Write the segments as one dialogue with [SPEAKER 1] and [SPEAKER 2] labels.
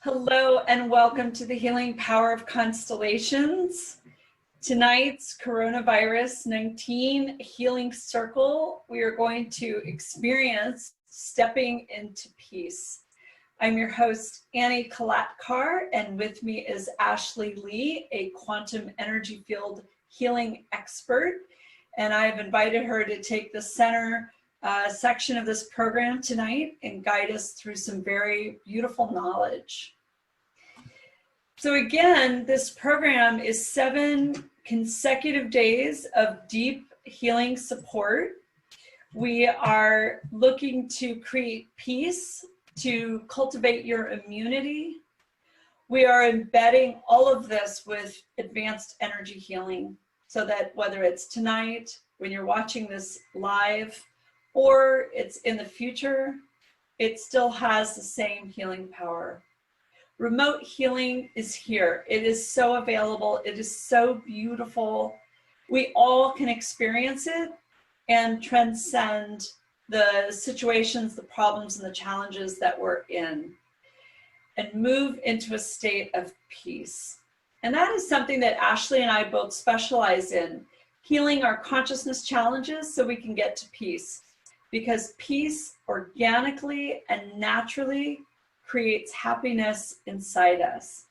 [SPEAKER 1] Hello and welcome to the Healing Power of Constellations. Tonight's coronavirus 19 healing circle, we are going to experience stepping into peace. I'm your host, Anniekolatkar, and with me is Ashley Lee, a quantum energy field healing expert. And I've invited her to take the center section of this program tonight and guide us through some very beautiful knowledge. So again, this program is 7 consecutive days of deep healing support. We are looking to create peace, to cultivate your immunity. We are embedding all of this with advanced energy healing so that whether it's tonight, when you're watching this live, or it's in the future, it still has the same healing power. Remote healing is here. It is so available. It is so beautiful. We all can experience it and transcend the situations, the problems, and the challenges that we're in and move into a state of peace. And that is something that Ashley and I both specialize in, healing our consciousness challenges so we can get to peace. Because peace organically and naturally creates happiness inside us.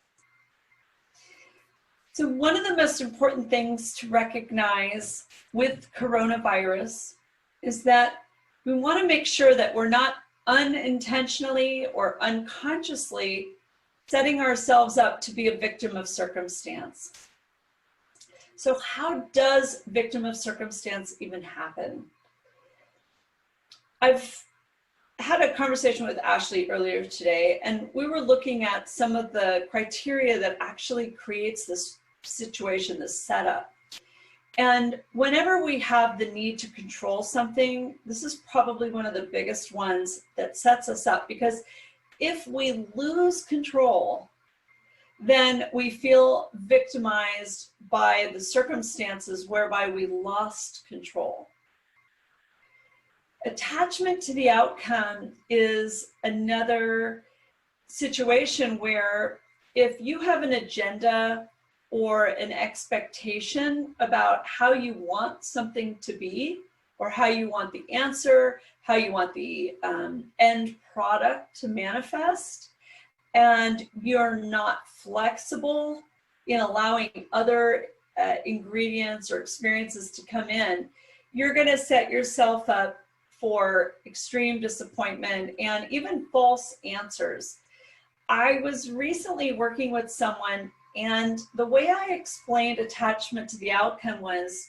[SPEAKER 1] So one of the most important things to recognize with coronavirus is that we want to make sure that we're not unintentionally or unconsciously setting ourselves up to be a victim of circumstance. So how does victim of circumstance even happen? I've had a conversation with Ashley earlier today, and we were looking at some of the criteria that actually creates this situation, this setup. And whenever we have the need to control something, this is probably one of the biggest ones that sets us up, because if we lose control, then we feel victimized by the circumstances whereby we lost control. Attachment to the outcome is another situation where if you have an agenda or an expectation about how you want something to be, or how you want the answer, how you want the end product to manifest, and you're not flexible in allowing other ingredients or experiences to come in, you're going to set yourself up for extreme disappointment and even false answers. I was recently working with someone, and the way I explained attachment to the outcome was,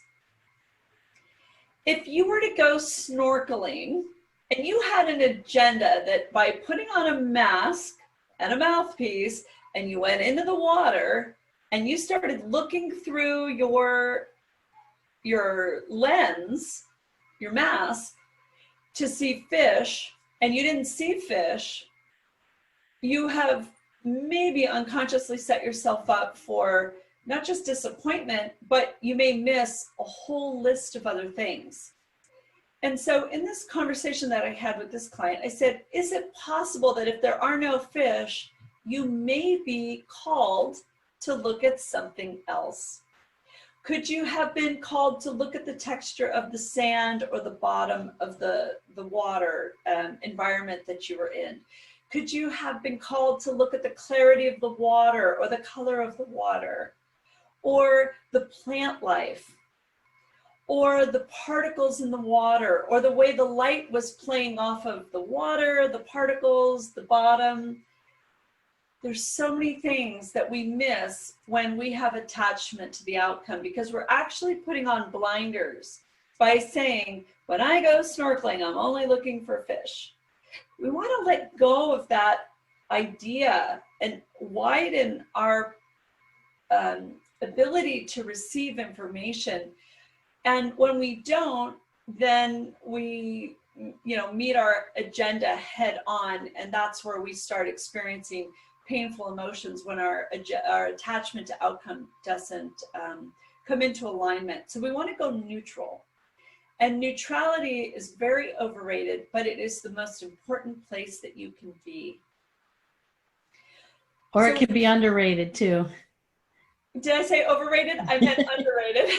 [SPEAKER 1] if you were to go snorkeling and you had an agenda that by putting on a mask and a mouthpiece and you went into the water and you started looking through your lens, your mask, to see fish, and you didn't see fish, you have maybe unconsciously set yourself up for not just disappointment, but you may miss a whole list of other things. And so in this conversation that I had with this client, I said, is it possible that if there are no fish, you may be called to look at something else? Could you have been called to look at the texture of the sand or the bottom of the water environment that you were in? Could you have been called to look at the clarity of the water or the color of the water, or the plant life, or the particles in the water, or the way the light was playing off of the water, the particles, the bottom? There's so many things that we miss when we have attachment to the outcome, because we're actually putting on blinders by saying, when I go snorkeling, I'm only looking for fish. We want to let go of that idea and widen our ability to receive information. And when we don't, then we meet our agenda head on, and that's where we start experiencing painful emotions, when our attachment to outcome doesn't come into alignment. So we want to go neutral. And neutrality is very overrated, but it is the most important place that you can be.
[SPEAKER 2] Or it
[SPEAKER 1] So
[SPEAKER 2] could be underrated too.
[SPEAKER 1] did I say overrated? I meant underrated.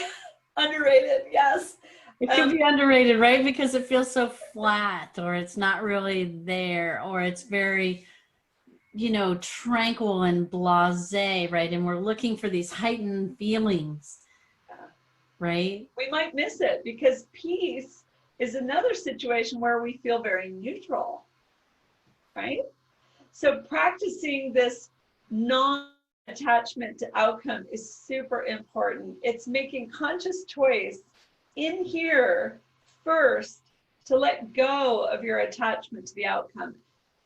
[SPEAKER 1] Underrated, yes.
[SPEAKER 2] It could be underrated, right? Because it feels so flat, or it's not really there, or it's very, tranquil and blasé, right? And we're looking for these heightened feelings, right?
[SPEAKER 1] We might miss it because peace is another situation where we feel very neutral, right? So practicing this non-attachment to outcome is super important. It's making conscious choice in here first to let go of your attachment to the outcome,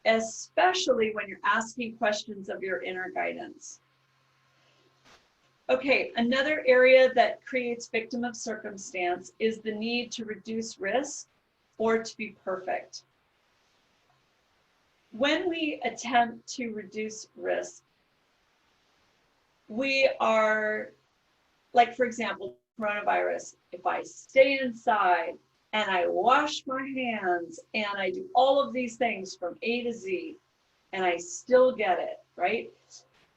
[SPEAKER 1] especially when you're asking questions of your inner guidance. Okay, another area that creates victim of circumstance is the need to reduce risk or to be perfect. When we attempt to reduce risk, we are, like, for example, coronavirus, if I stay inside and I wash my hands and I do all of these things from A to Z and I still get it, right?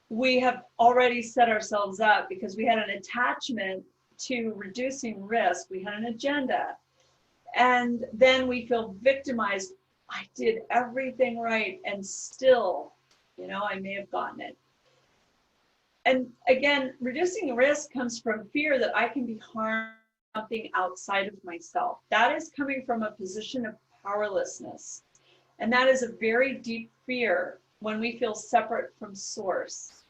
[SPEAKER 1] We have already set ourselves up because we had an attachment to reducing risk. We had an agenda. And then we feel victimized. I did everything right and still, I may have gotten it. And again, reducing risk comes from fear that I can be harmed by something outside of myself. That is coming from a position of powerlessness. And that is a very deep fear when we feel separate from source.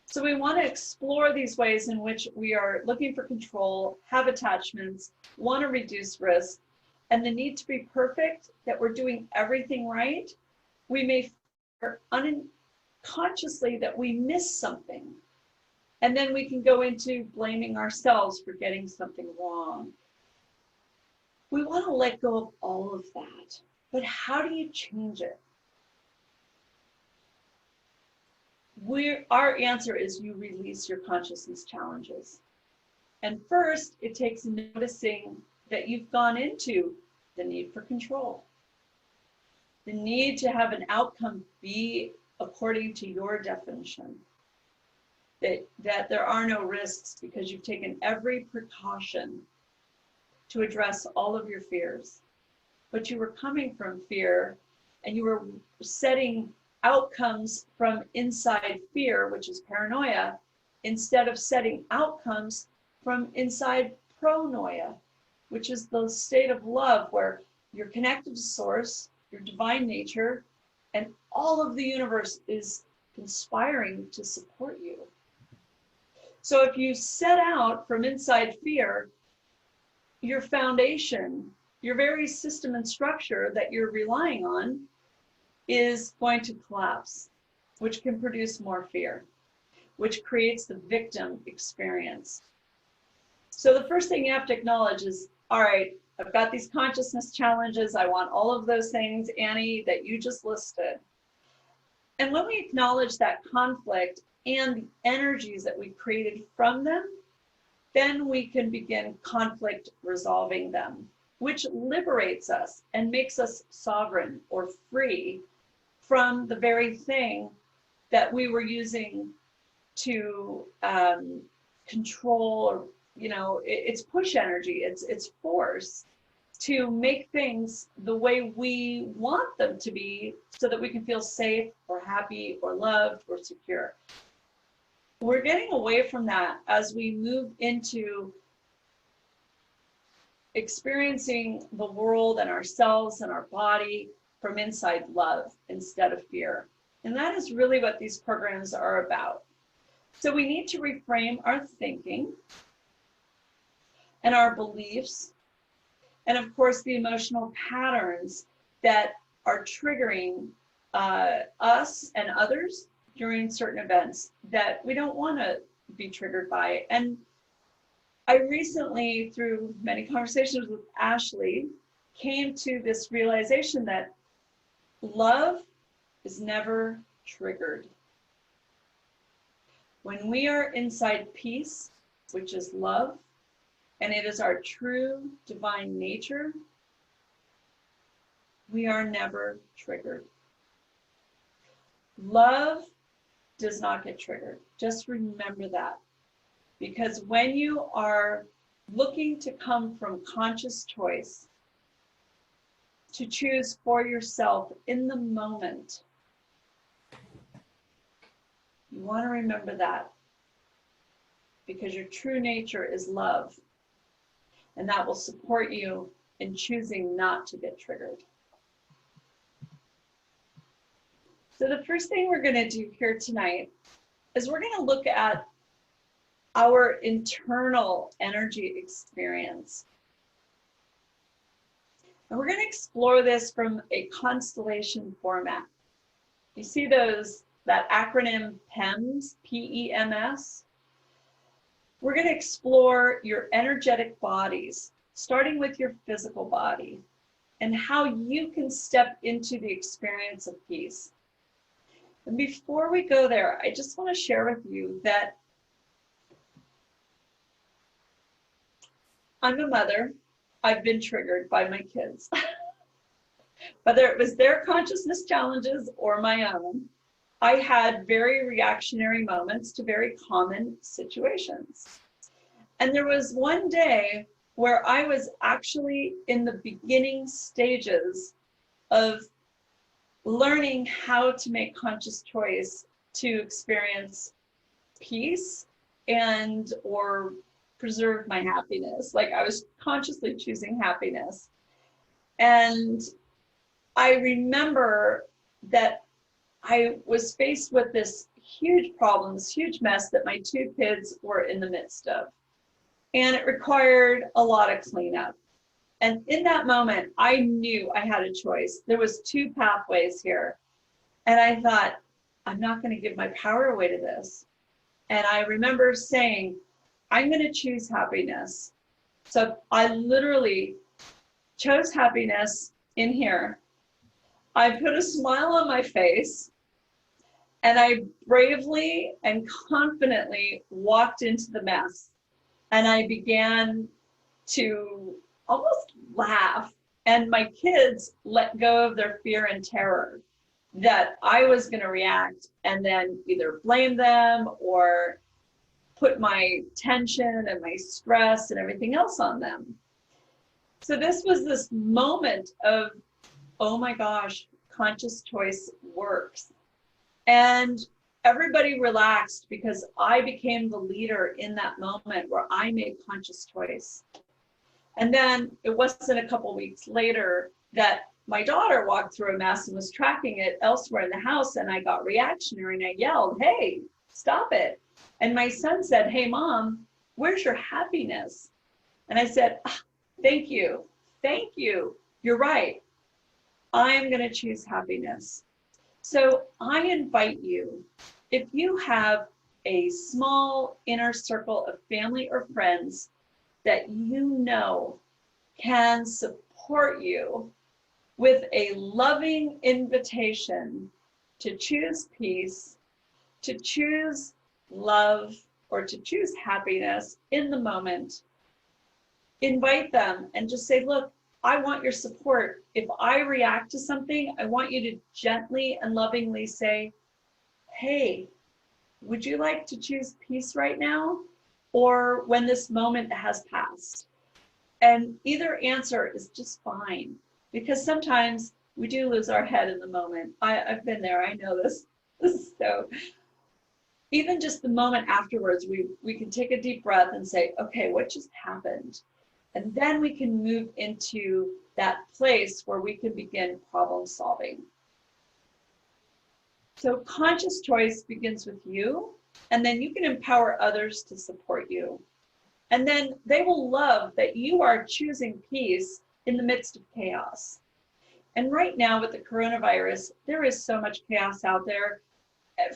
[SPEAKER 1] So we want to explore these ways in which we are looking for control, have attachments, want to reduce risk, and the need to be perfect, that we're doing everything right. We may fear unconsciously that we miss something. And then we can go into blaming ourselves for getting something wrong. We want to let go of all of that. But how do you change it? Our answer is you release your consciousness challenges. And first, it takes noticing that you've gone into the need for control, the need to have an outcome be according to your definition, that there are no risks because you've taken every precaution to address all of your fears. But you were coming from fear and you were setting outcomes from inside fear, which is paranoia, instead of setting outcomes from inside pronoia, which is the state of love where you're connected to source, your divine nature, and all of the universe is conspiring to support you. So if you set out from inside fear, your foundation, your very system and structure that you're relying on is going to collapse, which can produce more fear, which creates the victim experience. So the first thing you have to acknowledge is, all right, I've got these consciousness challenges. I want all of those things, Annie, that you just listed. And when we acknowledge that conflict and the energies that we created from them, then we can begin conflict resolving them, which liberates us and makes us sovereign or free from the very thing that we were using to control, or it's push energy, it's force to make things the way we want them to be so that we can feel safe or happy or loved or secure. We're getting away from that as we move into experiencing the world and ourselves and our body from inside love instead of fear. And that is really what these programs are about. So we need to reframe our thinking and our beliefs, and of course the emotional patterns that are triggering us and others during certain events that we don't want to be triggered by. And I recently, through many conversations with Ashley, came to this realization that love is never triggered. When we are inside peace, which is love, and it is our true divine nature, we are never triggered. Love does not get triggered. Just remember that. Because when you are looking to come from conscious choice, to choose for yourself in the moment, you want to remember that. Because your true nature is love. And that will support you in choosing not to get triggered. So the first thing we're going to do here tonight is we're going to look at our internal energy experience. And we're going to explore this from a constellation format. You see that acronym PEMS, P-E-M-S? We're going to explore your energetic bodies, starting with your physical body, and how you can step into the experience of peace. And before we go there, I just want to share with you that I'm a mother. I've been triggered by my kids. Whether it was their consciousness challenges or my own, I had very reactionary moments to very common situations. And there was one day where I was actually in the beginning stages of learning how to make conscious choice to experience peace and or preserve my happiness. Like I was consciously choosing happiness. And I remember that I was faced with this huge problem, this huge mess that my two kids were in the midst of. And it required a lot of cleanup. And in that moment, I knew I had a choice. There was two pathways here. And I thought, I'm not going to give my power away to this. And I remember saying, I'm going to choose happiness. So I literally chose happiness in here. I put a smile on my face, and I bravely and confidently walked into the mess. And I began to almost laugh. And my kids let go of their fear and terror that I was going to react and then either blame them or put my tension and my stress and everything else on them. So this was this moment of, oh my gosh, conscious choice works. And everybody relaxed because I became the leader in that moment where I made conscious choice. And then it wasn't a couple weeks later that my daughter walked through a mess and was tracking it elsewhere in the house, and I got reactionary and I yelled, hey, stop it. And my son said, hey, Mom, where's your happiness? And I said, thank you. Thank you. You're right. I'm going to choose happiness. So I invite you, if you have a small inner circle of family or friends that you know can support you with a loving invitation to choose peace, to choose love, or to choose happiness in the moment, invite them and just say, look, I want your support. If I react to something, I want you to gently and lovingly say, hey, would you like to choose peace right now? Or when this moment has passed? And either answer is just fine, because sometimes we do lose our head in the moment. I've been there, I know this. So even just the moment afterwards, we can take a deep breath and say, okay, what just happened? And then we can move into that place where we can begin problem solving. So conscious choice begins with you, and then you can empower others to support you. And then they will love that you are choosing peace in the midst of chaos. And right now with the coronavirus, there is so much chaos out there,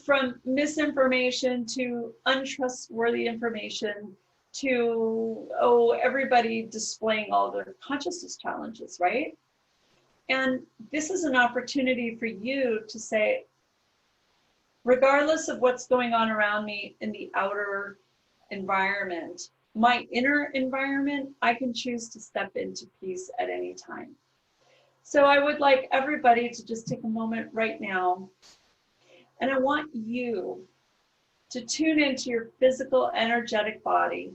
[SPEAKER 1] from misinformation to untrustworthy information to, everybody displaying all their consciousness challenges, right? And this is an opportunity for you to say, regardless of what's going on around me in the outer environment, my inner environment, I can choose to step into peace at any time. So I would like everybody to just take a moment right now And I want you to tune into your physical, energetic body.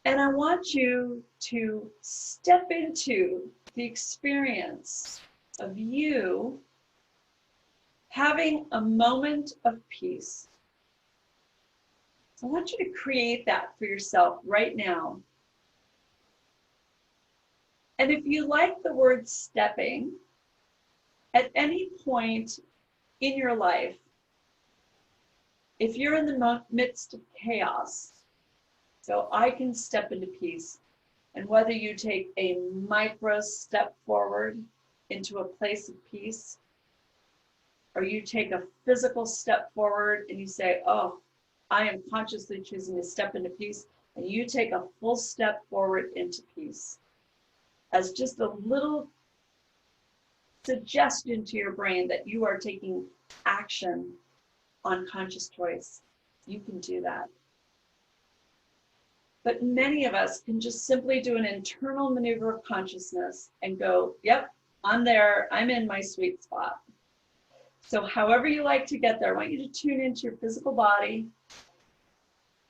[SPEAKER 1] And I want you to step into the experience of you having a moment of peace. I want you to create that for yourself right now. And if you like the word stepping, at any point in your life, if you're in the midst of chaos, so I can step into peace. And whether you take a micro step forward into a place of peace, or you take a physical step forward and you say, oh, I am consciously choosing to step into peace, and you take a full step forward into peace, as just a little suggestion to your brain that you are taking action on conscious choice. You can do that. But many of us can just simply do an internal maneuver of consciousness and go, yep, I'm there, I'm in my sweet spot. So however you like to get there, I want you to tune into your physical body,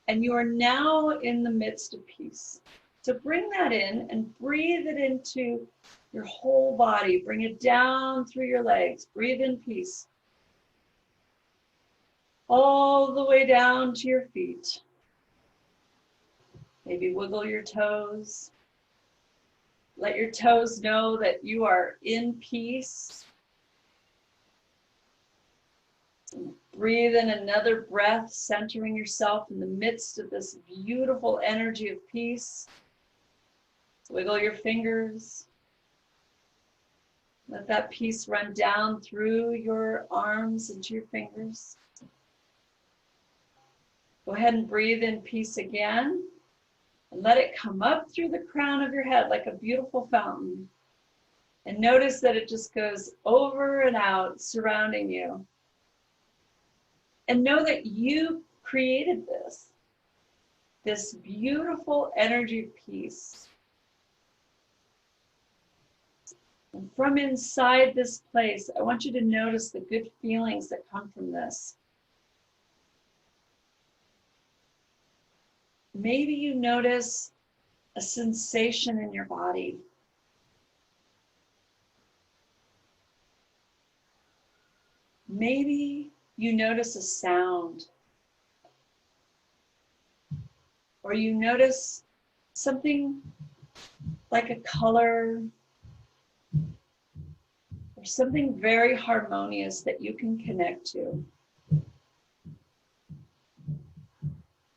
[SPEAKER 1] and you are now in the midst of peace. So bring that in and breathe it into your whole body. Bring it down through your legs. Breathe in peace. All the way down to your feet. Maybe wiggle your toes. Let your toes know that you are in peace. And breathe in another breath, centering yourself in the midst of this beautiful energy of peace. Wiggle your fingers. Let that peace run down through your arms into your fingers. Go ahead and breathe in peace again. And let it come up through the crown of your head like a beautiful fountain. And notice that it just goes over and out, surrounding you. And know that you created this beautiful energy of peace. And from inside this place, I want you to notice the good feelings that come from this. Maybe you notice a sensation in your body. Maybe you notice a sound. Or you notice something like a color, or something very harmonious that you can connect to.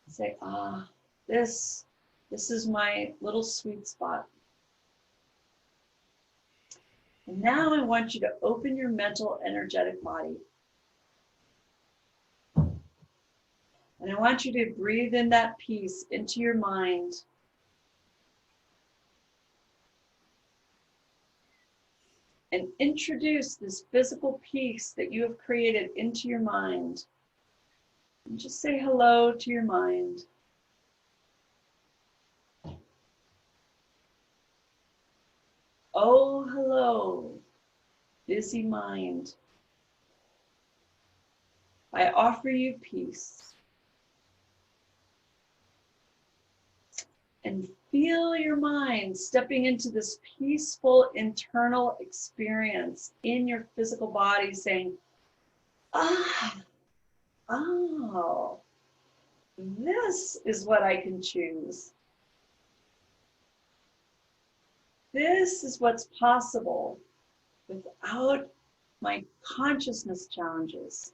[SPEAKER 1] Say, ah, this is my little sweet spot. And now I want you to open your mental, energetic body. And I want you to breathe in that peace into your mind. And introduce this physical peace that you have created into your mind. And just say hello to your mind. Oh, hello, busy mind. I offer you peace. And feel your mind stepping into this peaceful internal experience in your physical body, saying, ah, oh, this is what I can choose. This is what's possible without my consciousness challenges.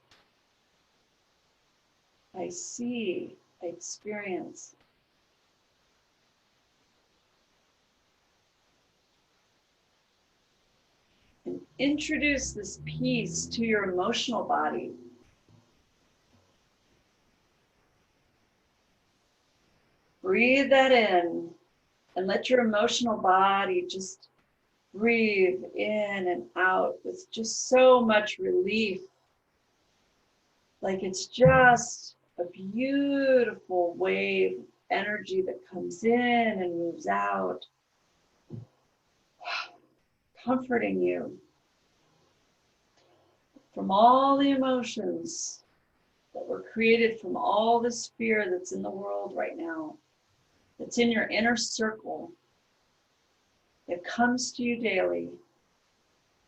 [SPEAKER 1] I see, I experience. And introduce this peace to your emotional body. Breathe that in and let your emotional body just breathe in and out with just so much relief. Like it's just a beautiful wave of energy that comes in and moves out, comforting you. from all the emotions that were created from all this fear that's in the world right now, that's in your inner circle, that comes to you daily.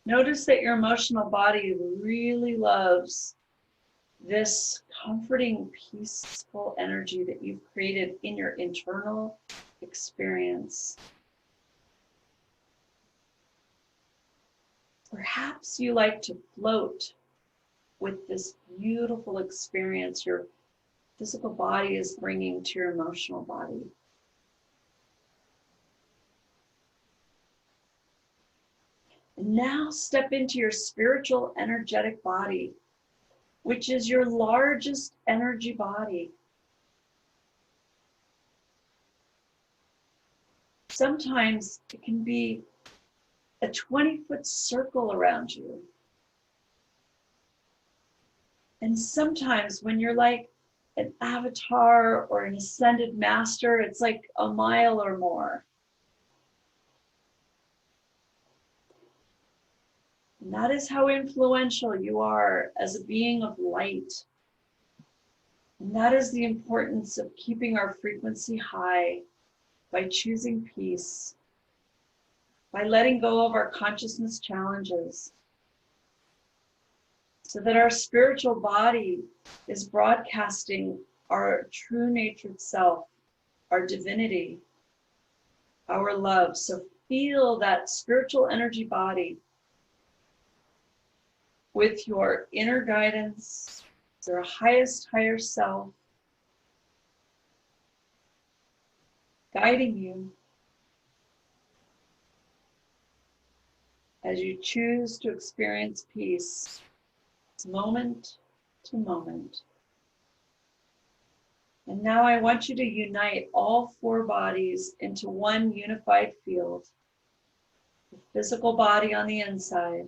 [SPEAKER 1] Notice that your emotional body really loves this comforting, peaceful energy that you've created in your internal experience. Perhaps you like to float with this beautiful experience your physical body is bringing to your emotional body. And now step into your spiritual energetic body, which is your largest energy body. Sometimes it can be a 20-foot circle around you. And sometimes when you're like an avatar or an ascended master, it's like a mile or more. And that is how influential you are as a being of light. And that is the importance of keeping our frequency high by choosing peace, by letting go of our consciousness challenges, so that our spiritual body is broadcasting our true natured self, our divinity, our love. So feel that spiritual energy body with your inner guidance, your highest higher self, guiding you as you choose to experience peace moment to moment. And now I want you to unite all four bodies into one unified field. The physical body on the inside,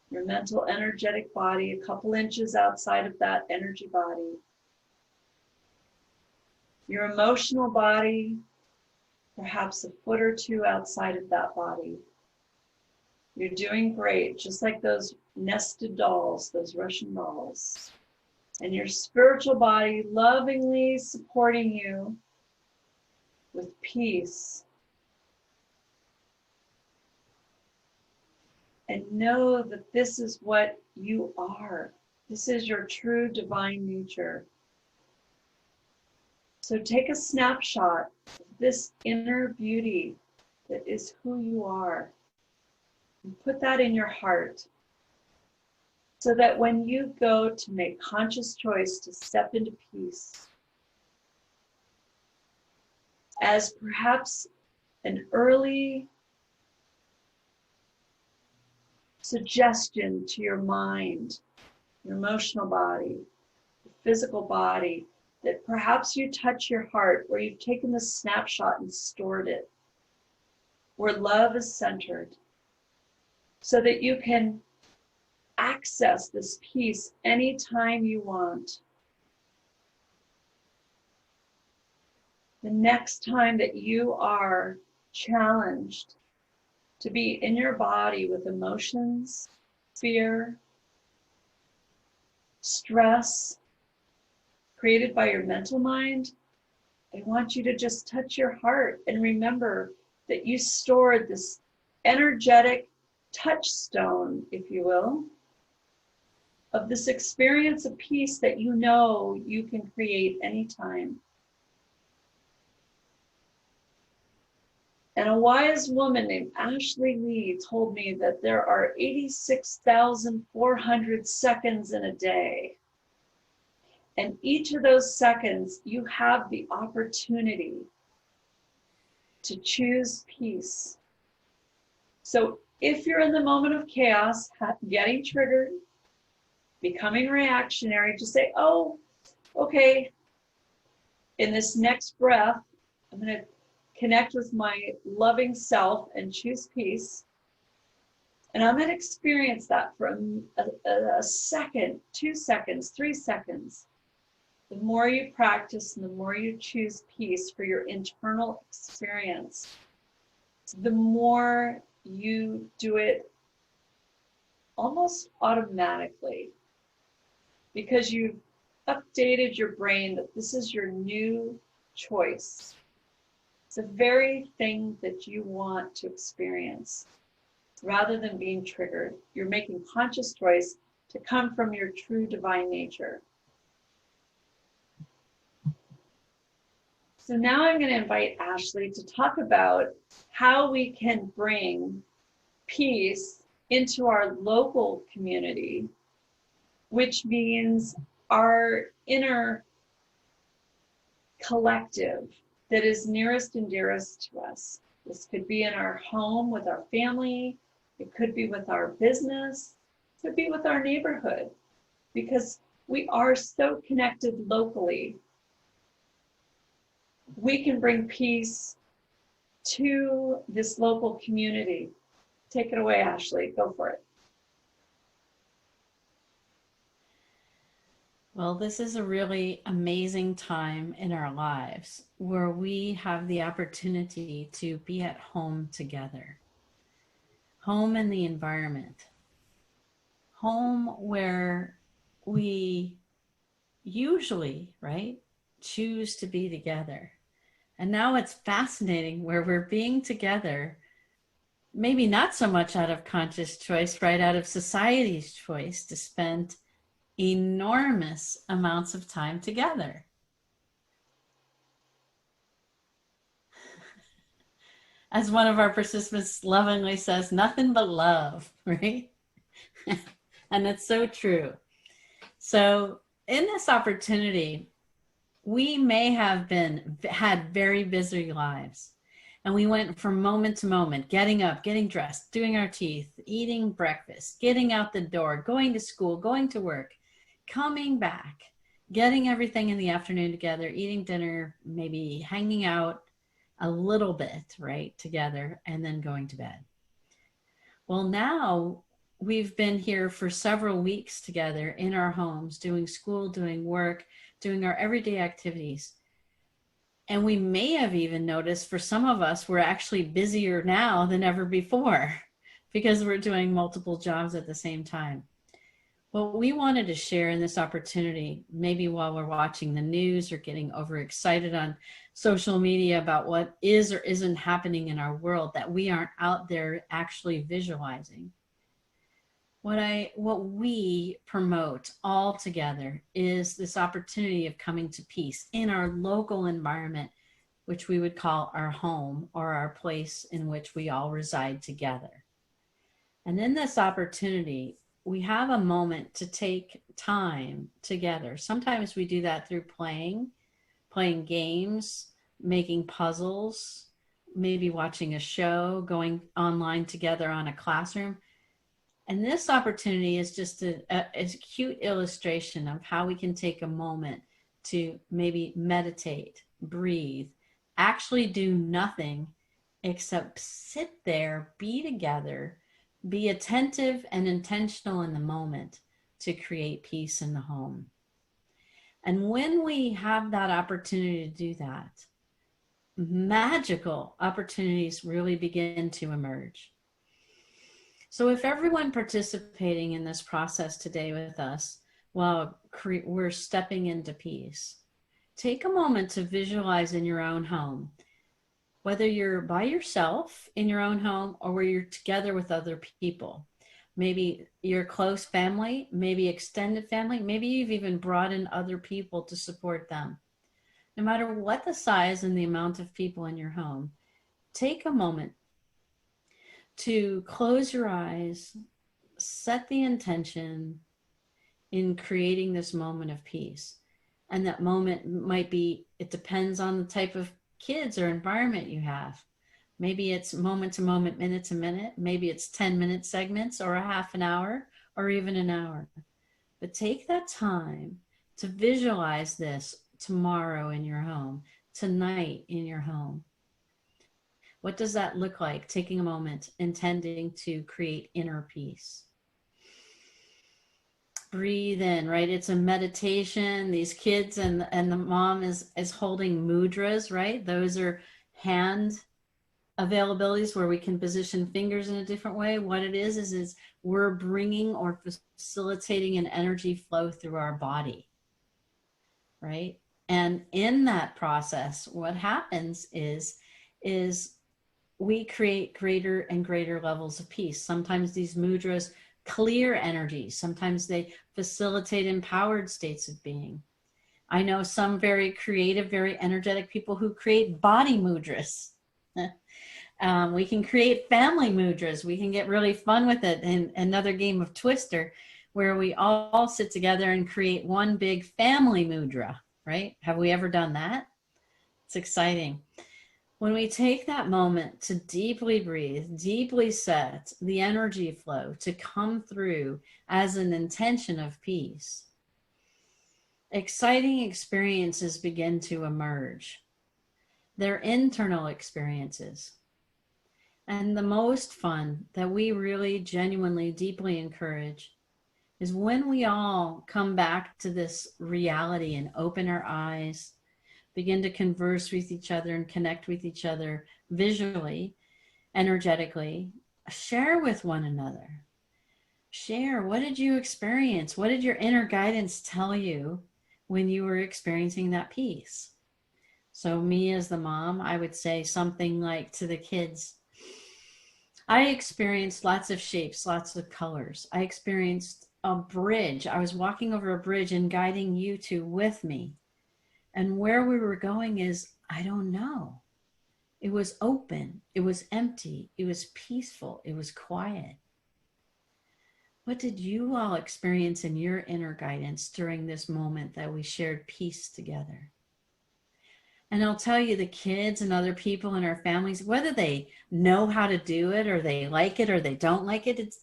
[SPEAKER 1] your mental energetic body a couple inches outside of that energy body, your emotional body perhaps a foot or two outside of that body. You're doing great, just like those nested dolls, those Russian dolls. And your spiritual body lovingly supporting you with peace. And know that this is what you are. This is your true divine nature. So take a snapshot of this inner beauty that is who you are. And put that in your heart, so that when you go to make conscious choice to step into peace, as perhaps an early suggestion to your mind, your emotional body, your physical body, that perhaps you touch your heart, or you've taken this snapshot and stored it, where love is centered, so that you can access this peace anytime you want. The next time that you are challenged to be in your body with emotions, fear, stress created by your mental mind, I want you to just touch your heart and remember that you stored this energetic touchstone, if you will, of this experience of peace that you know you can create anytime. And a wise woman named Ashley Lee told me that there are 86,400 seconds in a day. And each of those seconds, you have the opportunity to choose peace. So if you're in the moment of chaos, getting triggered, becoming reactionary, just say, oh, okay, in this next breath, I'm going to connect with my loving self and choose peace. And I'm going to experience that for a second, 2 seconds, 3 seconds. The more you practice and the more you choose peace for your internal experience, the more you do it almost automatically because you've updated your brain that this is your new choice. It's the very thing that you want to experience. Rather than being triggered, you're making conscious choice to come from your true divine nature. So now I'm going to invite Ashley to talk about how we can bring peace into our local community, which means our inner collective that is nearest and dearest to us. This could be in our home with our family, it could be with our business, it could be with our neighborhood, because we are so connected locally. We can bring peace to this local community. Take it away, Ashley. Go for it.
[SPEAKER 2] Well, this is a really amazing time in our lives where we have the opportunity to be at home together. Home in the environment. Home where we usually, right, choose to be together. And now it's fascinating where we're being together, maybe not so much out of conscious choice, right, out of society's choice to spend enormous amounts of time together. As one of our participants lovingly says, nothing but love, right? And it's so true. So in this opportunity, we may have had very busy lives, and we went from moment to moment, getting up, getting dressed, doing our teeth, eating breakfast, getting out the door, going to school, going to work, coming back, getting everything in the afternoon together, eating dinner, maybe hanging out a little bit, right, together, and then going to bed. Well, now we've been here for several weeks together in our homes, doing school, doing work, doing our everyday activities. And we may have even noticed for some of us, we're actually busier now than ever before because we're doing multiple jobs at the same time. What we wanted to share in this opportunity, maybe while we're watching the news or getting overexcited on social media about what is or isn't happening in our world that we aren't out there actually visualizing. What we promote all together is this opportunity of coming to peace in our local environment, which we would call our home or our place in which we all reside together. And in this opportunity, we have a moment to take time together. Sometimes we do that through playing games, making puzzles, maybe watching a show, going online together on a classroom. And this opportunity is just a cute illustration of how we can take a moment to maybe meditate, breathe, actually do nothing except sit there, be together, be attentive and intentional in the moment to create peace in the home. And when we have that opportunity to do that, magical opportunities really begin to emerge. So if everyone participating in this process today with us, while we're stepping into peace, take a moment to visualize in your own home, whether you're by yourself in your own home or where you're together with other people, maybe your close family, maybe extended family, maybe you've even brought in other people to support them. No matter what the size and the amount of people in your home, take a moment to close your eyes, set the intention in creating this moment of peace. And that moment might be, it depends on the type of kids or environment you have. Maybe it's moment to moment, minute to minute. Maybe it's 10-minute segments or a half an hour or even an hour. But take that time to visualize this tomorrow in your home, tonight in your home. What does that look like? Taking a moment, intending to create inner peace. Breathe in, right? It's a meditation. These kids and the mom is holding mudras, right? Those are hand availabilities where we can position fingers in a different way. What it is we're bringing or facilitating an energy flow through our body, right? And in that process, what happens is we create greater and greater levels of peace. Sometimes these mudras clear energy. Sometimes they facilitate empowered states of being. I know some very creative, very energetic people who create body mudras. We can create family mudras. We can get really fun with it. And another game of Twister where we all sit together and create one big family mudra, right? Have we ever done that? It's exciting. When we take that moment to deeply breathe, deeply set the energy flow to come through as an intention of peace, exciting experiences begin to emerge. They're internal experiences. And the most fun that we really genuinely, deeply encourage is when we all come back to this reality and open our eyes, begin to converse with each other and connect with each other visually, energetically, share with one another. Share, what did you experience? What did your inner guidance tell you when you were experiencing that peace? So me as the mom, I would say something like to the kids, I experienced lots of shapes, lots of colors. I experienced a bridge. I was walking over a bridge and guiding you two with me. And where we were going is, I don't know. It was open. It was empty. It was peaceful. It was quiet. What did you all experience in your inner guidance during this moment that we shared peace together? And I'll tell you, the kids and other people in our families, whether they know how to do it or they like it or they don't like it, it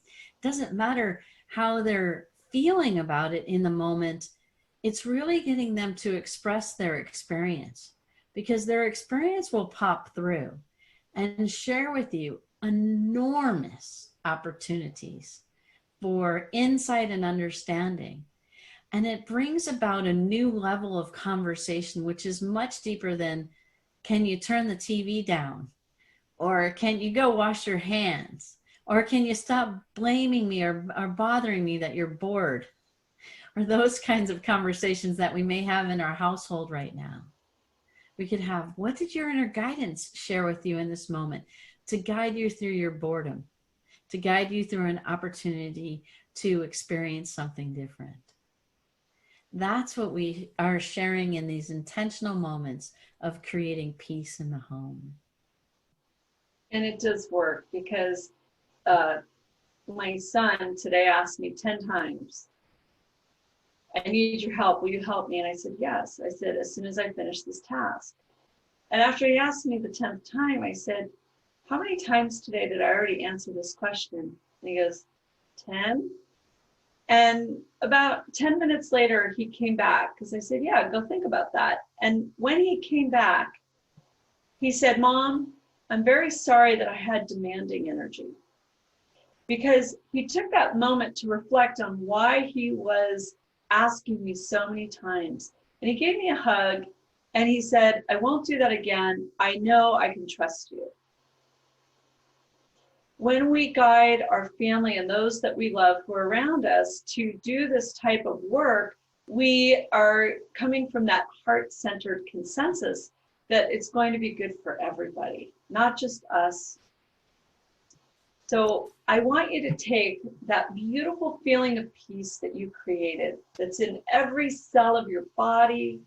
[SPEAKER 2] doesn't matter how they're feeling about it in the moment. It's really getting them to express their experience, because their experience will pop through and share with you enormous opportunities for insight and understanding. And it brings about a new level of conversation, which is much deeper than, can you turn the TV down? Or can you go wash your hands? Or can you stop blaming me or bothering me that you're bored? Or those kinds of conversations that we may have in our household right now. We could have, what did your inner guidance share with you in this moment to guide you through your boredom, to guide you through an opportunity to experience something different? That's what we are sharing in these intentional moments of creating peace in the home.
[SPEAKER 1] And it does work, because my son today asked me 10 times, I need your help. Will you help me? And I said, yes. I said, as soon as I finish this task. And after he asked me the 10th time, I said, how many times today did I already answer this question? And he goes, 10. And about 10 minutes later, he came back, because I said, yeah, go think about that. And when he came back, he said, Mom, I'm very sorry that I had demanding energy. Because he took that moment to reflect on why he was asking me so many times. And he gave me a hug and he said, I won't do that again. I know I can trust you. When we guide our family and those that we love who are around us to do this type of work, we are coming from that heart-centered consensus that it's going to be good for everybody, not just us. So I want you to take that beautiful feeling of peace that you created, that's in every cell of your body,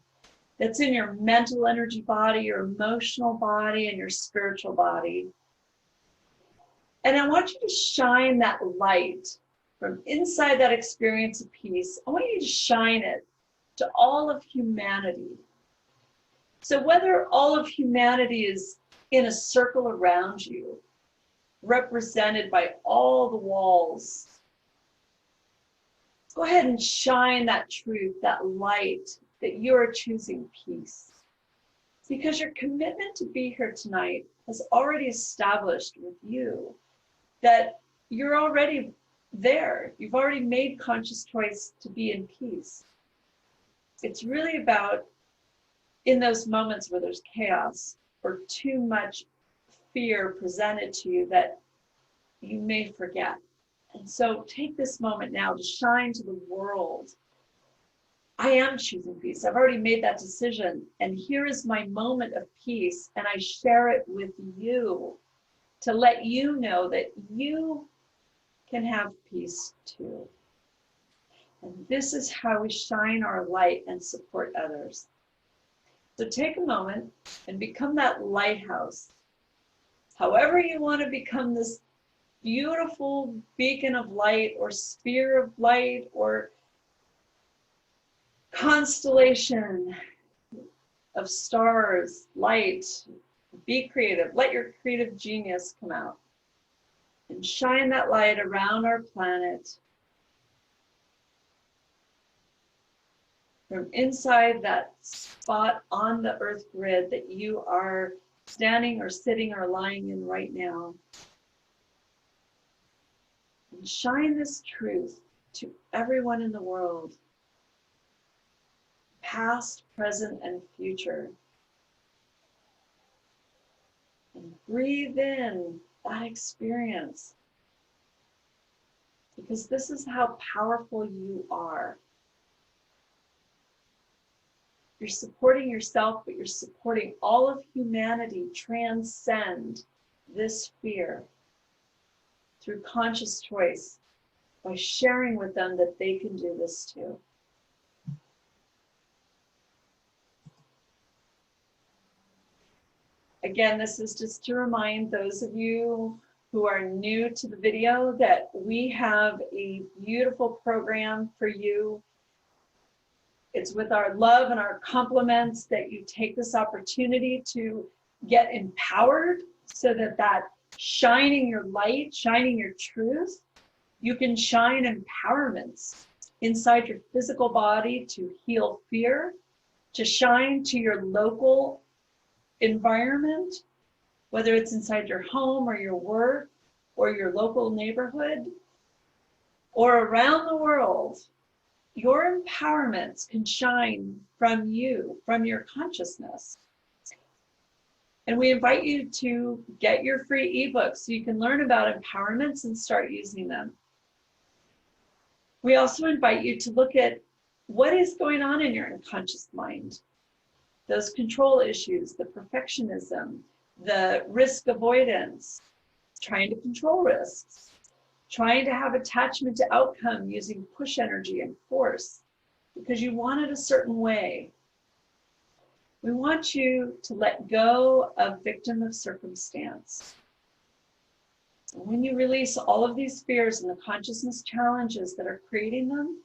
[SPEAKER 1] that's in your mental energy body, your emotional body, and your spiritual body. And I want you to shine that light from inside that experience of peace. I want you to shine it to all of humanity. So whether all of humanity is in a circle around you, represented by all the walls, go ahead and shine that truth, that light, that you're choosing peace. Because your commitment to be here tonight has already established with you that you're already there. You've already made conscious choice to be in peace. It's really about, in those moments where there's chaos or too much fear presented to you that you may forget. And so take this moment now to shine to the world. I am choosing peace. I've already made that decision. And here is my moment of peace. And I share it with you to let you know that you can have peace too. And this is how we shine our light and support others. So take a moment and become that lighthouse. However you want to become this beautiful beacon of light or sphere of light or constellation of stars, light. Be creative. Let your creative genius come out and shine that light around our planet from inside that spot on the earth grid that you are standing or sitting or lying in right now. And shine this truth to everyone in the world, past, present, and future. And breathe in that experience, because this is how powerful you are. You're supporting yourself, but you're supporting all of humanity. Transcend this fear through conscious choice by sharing with them that they can do this too. Again, this is just to remind those of you who are new to the video that we have a beautiful program for you. It's with our love and our compliments that you take this opportunity to get empowered so that shining your light, shining your truth, you can shine empowerments inside your physical body to heal fear, to shine to your local environment, whether it's inside your home or your work or your local neighborhood or around the world. Your empowerments can shine from you, from your consciousness. And we invite you to get your free ebook so you can learn about empowerments and start using them. We also invite you to look at what is going on in your unconscious mind. Those control issues, the perfectionism, the risk avoidance, trying to control risks, trying to have attachment to outcome using push energy and force because you want it a certain way. We want you to let go of victim of circumstance. And when you release all of these fears and the consciousness challenges that are creating them,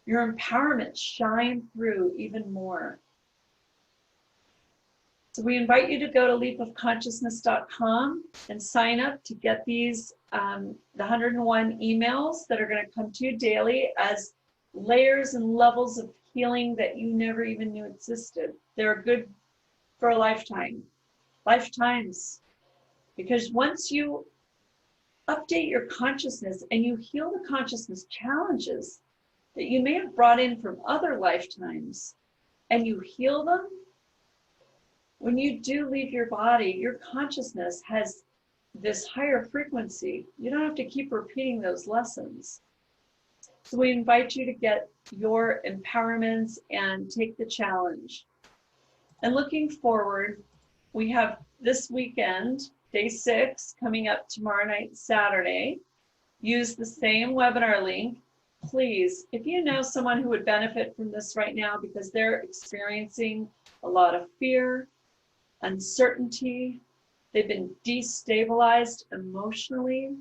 [SPEAKER 1] your empowerment shine through even more. So we invite you to go to leapofconsciousness.com and sign up to get these, the 101 emails that are going to come to you daily as layers and levels of healing that you never even knew existed. They're good for a lifetime, lifetimes. Because once you update your consciousness and you heal the consciousness challenges that you may have brought in from other lifetimes, and you heal them, when you do leave your body, your consciousness has this higher frequency. You don't have to keep repeating those lessons. So we invite you to get your empowerments and take the challenge. And looking forward, we have this weekend, day 6, coming up tomorrow night, Saturday. Use the same webinar link. Please, if you know someone who would benefit from this right now because they're experiencing a lot of fear, uncertainty, they've been destabilized emotionally,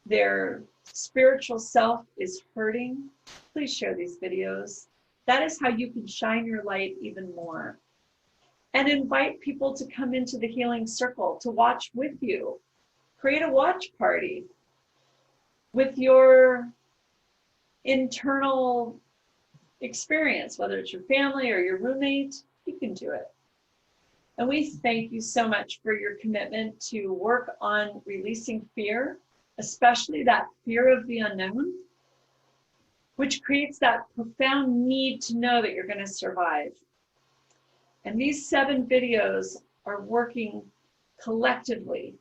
[SPEAKER 1] their spiritual self is hurting, please share these videos. That is how you can shine your light even more. And invite people to come into the healing circle to watch with you. Create a watch party with your internal experience, whether it's your family or your roommate, you can do it. And we thank you so much for your commitment to work on releasing fear, especially that fear of the unknown, which creates that profound need to know that you're going to survive. And these 7 videos are working collectively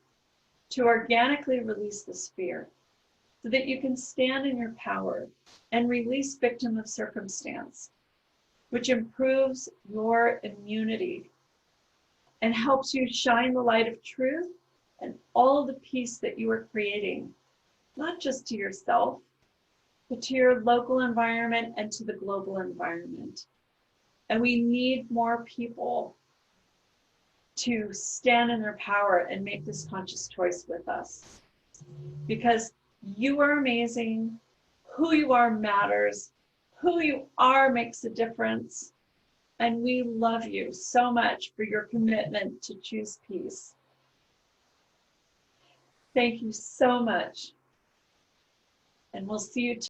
[SPEAKER 1] to organically release this fear so that you can stand in your power and release victim of circumstance, which improves your immunity and helps you shine the light of truth and all the peace that you are creating, not just to yourself, but to your local environment and to the global environment. And we need more people to stand in their power and make this conscious choice with us. Because you are amazing. Who you are matters. Who you are makes a difference. And we love you so much for your commitment to choose peace. Thank you so much. And we'll see you tomorrow.